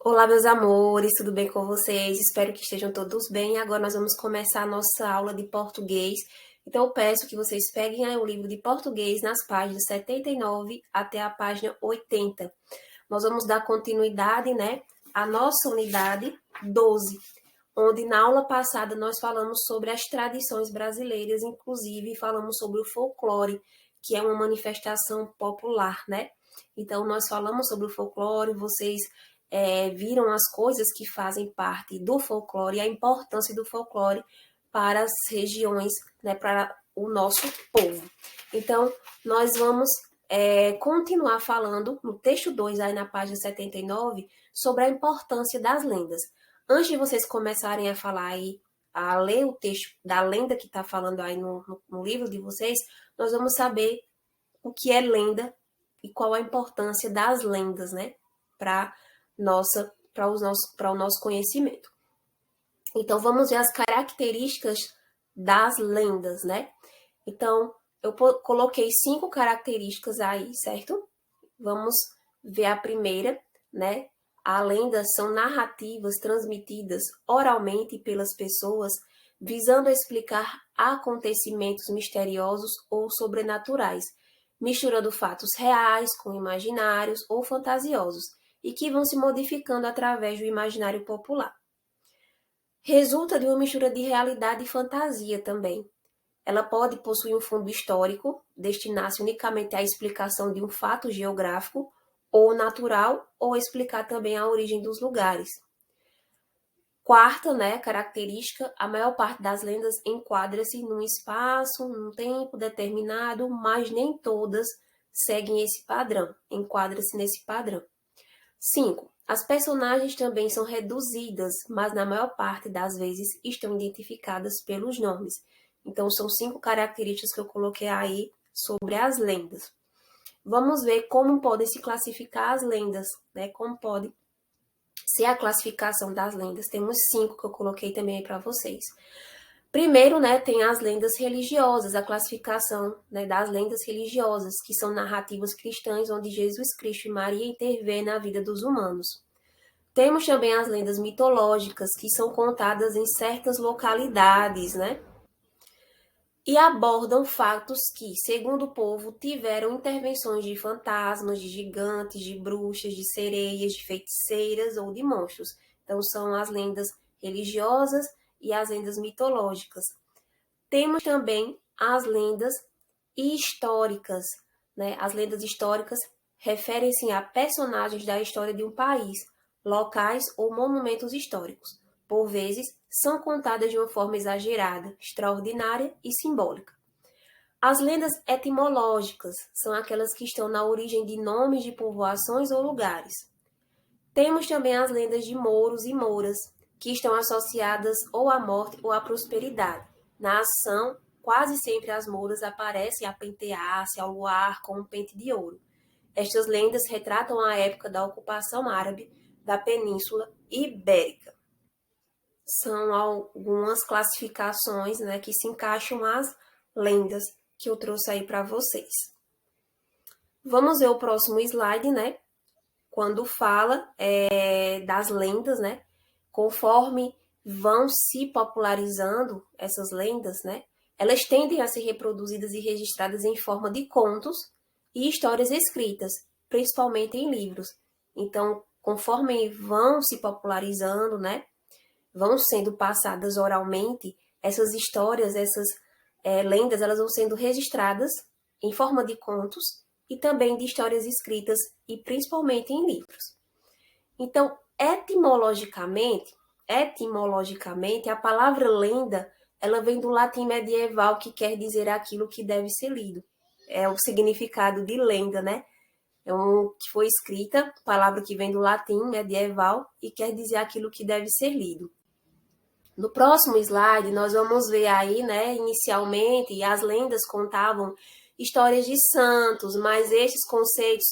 Olá, meus amores, tudo bem com vocês? Espero que estejam todos bem. Agora nós vamos começar a nossa aula de português. Então, eu peço que vocês peguem aí o livro de português nas páginas 79 até a página 80. Nós vamos dar continuidade, à nossa unidade 12, onde na aula passada nós falamos sobre as tradições brasileiras, inclusive falamos sobre o folclore, que é uma manifestação popular, né? Então, nós falamos sobre o folclore, vocês viram as coisas que fazem parte do folclore e a importância do folclore para as regiões, né, para o nosso povo. Então, nós vamos continuar falando no texto 2, aí na página 79, sobre a importância das lendas. Antes de vocês começarem a falar aí, a ler o texto da lenda que está falando aí no livro de vocês, nós vamos saber o que é lenda e qual a importância das lendas, né, para o nosso conhecimento. Então, vamos ver as características das lendas, né? Então, eu coloquei 5 características aí, certo? Vamos ver a primeira, né? As lendas são narrativas transmitidas oralmente pelas pessoas, visando explicar acontecimentos misteriosos ou sobrenaturais, misturando fatos reais com imaginários ou fantasiosos, e que vão se modificando através do imaginário popular. Resulta de uma mistura de realidade e fantasia também. Ela pode possuir um fundo histórico, destinar-se unicamente à explicação de um fato geográfico ou natural, ou explicar também a origem dos lugares. Quarta, característica, a maior parte das lendas enquadra-se num espaço, num tempo determinado, mas nem todas seguem esse padrão, enquadra-se nesse padrão. 5. As personagens também são reduzidas, mas na maior parte das vezes estão identificadas pelos nomes. Então, são 5 características que eu coloquei aí sobre as lendas. Vamos ver como podem se classificar as lendas, né? Como pode ser a classificação das lendas. Temos 5 que eu coloquei também aí para vocês. Primeiro, tem as lendas religiosas, a classificação, das lendas religiosas, que são narrativas cristãs onde Jesus Cristo e Maria intervêm na vida dos humanos. Temos também as lendas mitológicas, que são contadas em certas localidades, e abordam fatos que, segundo o povo, tiveram intervenções de fantasmas, de gigantes, de bruxas, de sereias, de feiticeiras ou de monstros. Então, são as lendas religiosas e as lendas mitológicas. Temos também as lendas históricas, As lendas históricas referem-se a personagens da história de um país, locais ou monumentos históricos. Por vezes, são contadas de uma forma exagerada, extraordinária e simbólica. As lendas etimológicas são aquelas que estão na origem de nomes de povoações ou lugares. Temos também as lendas de mouros e mouras, que estão associadas ou à morte ou à prosperidade. Na ação, quase sempre as mouras aparecem a pentear-se ao luar com um pente de ouro. Estas lendas retratam a época da ocupação árabe da Península Ibérica. São algumas classificações, que se encaixam às lendas que eu trouxe aí para vocês. Vamos ver o próximo slide, quando fala das lendas, conforme vão se popularizando essas lendas, elas tendem a ser reproduzidas e registradas em forma de contos e histórias escritas, principalmente em livros. Então, conforme vão se popularizando, vão sendo passadas oralmente, essas histórias, essas lendas, elas vão sendo registradas em forma de contos e também de histórias escritas e principalmente em livros. Então, etimologicamente, a palavra lenda, ela vem do latim medieval, que quer dizer aquilo que deve ser lido. É o significado de lenda, que foi escrita, palavra que vem do latim medieval e quer dizer aquilo que deve ser lido. No próximo slide, nós vamos ver aí, inicialmente, as lendas contavam histórias de santos, mas estes conceitos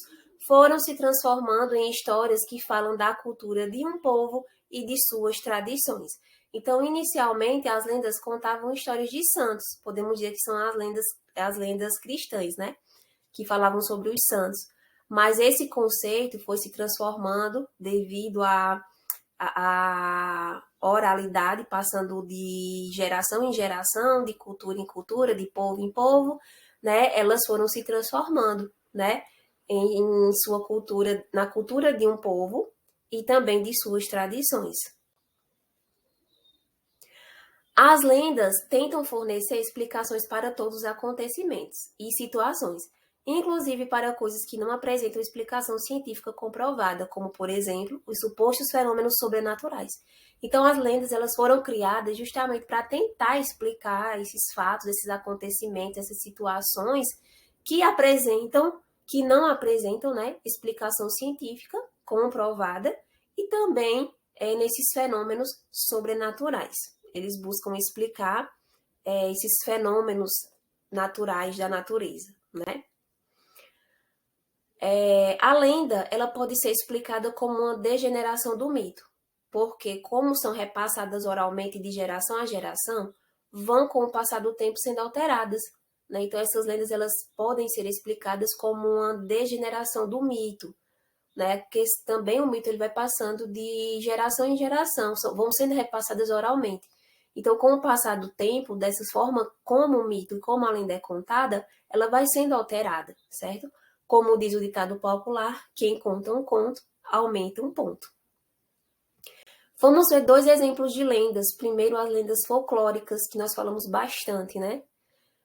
foram se transformando em histórias que falam da cultura de um povo e de suas tradições. Então, inicialmente, as lendas contavam histórias de santos, podemos dizer que são as lendas cristãs, que falavam sobre os santos. Mas esse conceito foi se transformando devido à oralidade, passando de geração em geração, de cultura em cultura, de povo em povo, né? Elas foram se transformando, né? Em sua cultura, na cultura de um povo e também de suas tradições. As lendas tentam fornecer explicações para todos os acontecimentos e situações, inclusive para coisas que não apresentam explicação científica comprovada, como, por exemplo, os supostos fenômenos sobrenaturais. Então, as lendas elas foram criadas justamente para tentar explicar esses fatos, esses acontecimentos, essas situações que não apresentam, né, explicação científica comprovada e também nesses fenômenos sobrenaturais. Eles buscam explicar esses fenômenos naturais da natureza, né? A lenda ela pode ser explicada como uma degeneração do mito, porque como são repassadas oralmente de geração a geração, vão com o passar do tempo sendo alteradas, né? Então essas lendas elas podem ser explicadas como uma degeneração do mito, né? Porque também o mito ele vai passando de geração em geração, vão sendo repassadas oralmente. Então, com o passar do tempo, dessa forma, como o mito e como a lenda é contada, ela vai sendo alterada, certo? Como diz o ditado popular, quem conta um conto, aumenta um ponto. Vamos ver dois exemplos de lendas. Primeiro, as lendas folclóricas, que nós falamos bastante, né?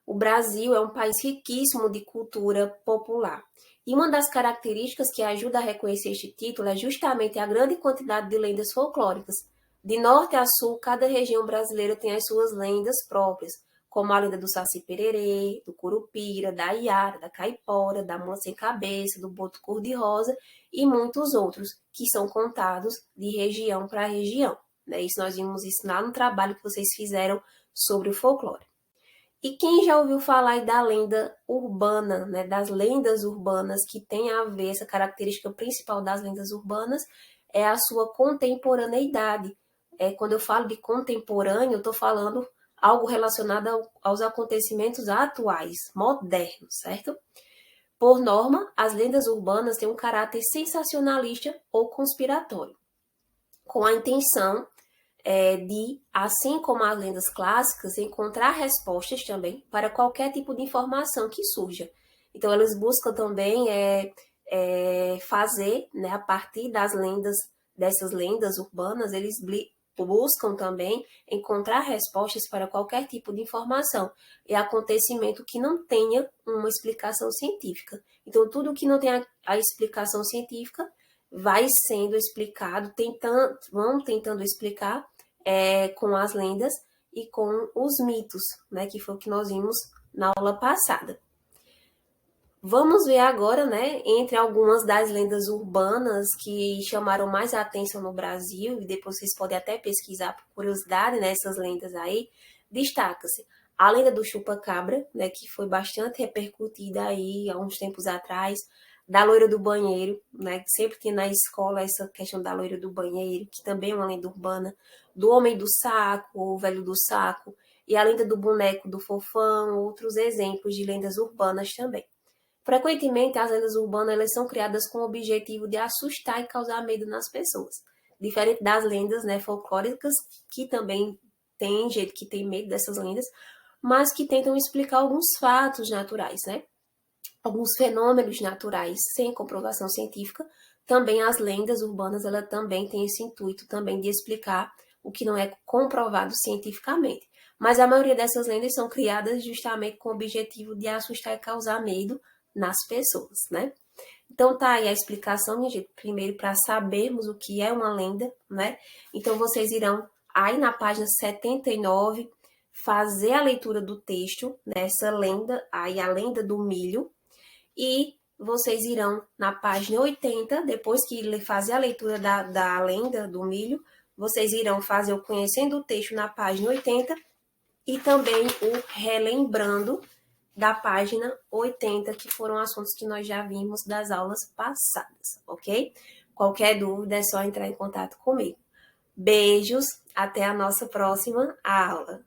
O Brasil é um país riquíssimo de cultura popular. E uma das características que ajuda a reconhecer este título é justamente a grande quantidade de lendas folclóricas. De norte a sul, cada região brasileira tem as suas lendas próprias, como a lenda do Saci-Pererê, do Curupira, da Iara, da Caipora, da Mula Sem Cabeça, do Boto Cor-de-Rosa e muitos outros, que são contados de região para região. Né? Isso nós vimos isso lá no trabalho que vocês fizeram sobre o folclore. E quem já ouviu falar da lenda urbana, né, das lendas urbanas, que tem a ver, essa característica principal das lendas urbanas é a sua contemporaneidade. Quando eu falo de contemporâneo, eu estou falando algo relacionado aos acontecimentos atuais, modernos, certo? Por norma, as lendas urbanas têm um caráter sensacionalista ou conspiratório, com a intenção de, assim como as lendas clássicas, encontrar respostas também para qualquer tipo de informação que surja. Então, elas buscam também fazer, né, a partir das lendas, dessas lendas urbanas, eles buscam também encontrar respostas para qualquer tipo de informação e acontecimento que não tenha uma explicação científica. Então, tudo que não tem a explicação científica vai sendo explicado, vão tentando explicar com as lendas e com os mitos, né, que foi o que nós vimos na aula passada. Vamos ver agora, né, entre algumas das lendas urbanas que chamaram mais a atenção no Brasil, e depois vocês podem até pesquisar por curiosidade nessas lendas aí, destaca-se a lenda do chupa-cabra, né, que foi bastante repercutida aí há uns tempos atrás, da loira do banheiro, né, que sempre tinha na escola essa questão da loira do banheiro, que também é uma lenda urbana, do homem do saco, o velho do saco, e a lenda do boneco do fofão, outros exemplos de lendas urbanas também. Frequentemente, as lendas urbanas elas são criadas com o objetivo de assustar e causar medo nas pessoas. Diferente das lendas, né, folclóricas, que também tem gente que tem medo dessas lendas, mas que tentam explicar alguns fatos naturais, né? Alguns fenômenos naturais sem comprovação científica. Também as lendas urbanas, ela também tem esse intuito também de explicar o que não é comprovado cientificamente. Mas a maioria dessas lendas são criadas justamente com o objetivo de assustar e causar medo nas pessoas, né? Então tá aí a explicação, minha gente, primeiro para sabermos o que é uma lenda, né? Então vocês irão aí na página 79 fazer a leitura do texto nessa lenda, aí a lenda do milho, e vocês irão na página 80, depois que fazer a leitura da lenda do milho, vocês irão fazer o conhecendo o texto na página 80 e também o relembrando da página 80, que foram assuntos que nós já vimos das aulas passadas, ok? Qualquer dúvida é só entrar em contato comigo. Beijos, até a nossa próxima aula.